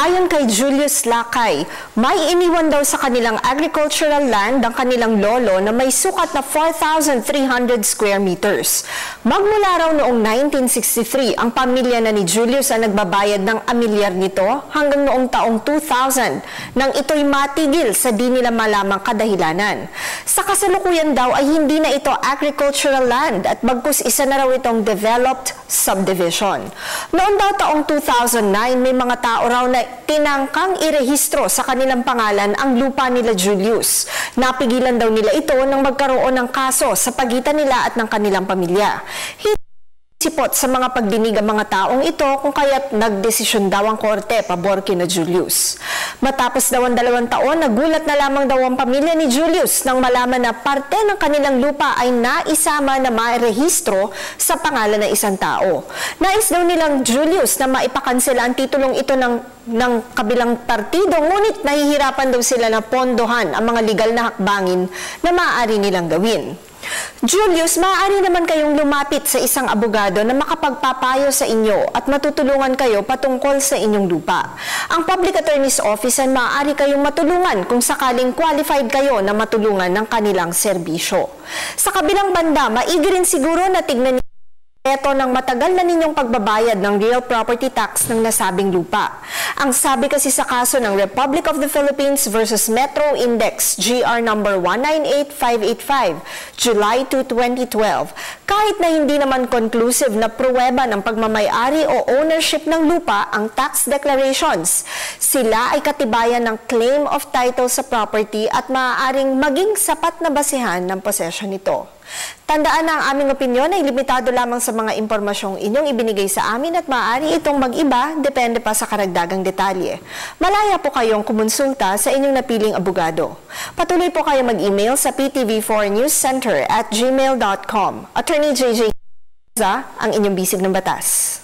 Ayon kay Julius Lakay, may iniwan daw sa kanilang agricultural land ang kanilang lolo na may sukat na 4,300 square meters. Magmula raw noong 1963, ang pamilya na ni Julius ang nagbabayad ng amilyar nito hanggang noong taong 2000 nang ito'y matigil sa di nila malamang kadahilanan. Sa kasalukuyan daw ay hindi na ito agricultural land at bagkus isa na raw itong developed subdivision. Noon daw taong 2009, may mga tao raw na tinangkang irehistro sa kanilang pangalan ang lupa nila Julius. Napigilan daw nila ito nang magkaroon ng kaso sa pagitan nila at ng kanilang pamilya. Sipot sa mga pagdinig ang mga taong ito kung kaya't nagdesisyon daw ang korte pabor kina Julius. Matapos daw ang 2 taon, nagulat na lamang daw ang pamilya ni Julius nang malaman na parte ng kanilang lupa ay naisama na mairehistro sa pangalan ng isang tao. Nais daw nilang Julius na maipakansela ang titulong ito ng kabilang partido, ngunit nahihirapan daw sila na pondohan ang mga legal na hakbangin na maaari nilang gawin. Julius, maaari naman kayong lumapit sa isang abogado na makapagpapayo sa inyo at matutulungan kayo patungkol sa inyong lupa. Ang Public Attorney's Office ay maaari kayong matulungan kung sakaling qualified kayo na matulungan ng kanilang serbisyo. Sa kabilang banda, maigi rin siguro na tignan ito ng matagal na ninyong pagbabayad ng real property tax ng nasabing lupa. Ang sabi kasi sa kaso ng Republic of the Philippines versus Metro Index GR number 198585, July 2, 2012, kahit na hindi naman conclusive na pruweba ng pagmamayari o ownership ng lupa ang tax declarations, sila ay katibayan ng claim of title sa property at maaaring maging sapat na basehan ng possession nito. Tandaan na ang aming opinyon ay limitado lamang sa mga impormasyong inyong ibinigay sa amin at maaari itong mag-iba depende pa sa karagdagang detalye. Malaya po kayong kumonsulta sa inyong napiling abogado. Patuloy po kayo mag-email sa ptv4newscenter@gmail.com. Attorney JJ ang inyong bisig ng batas.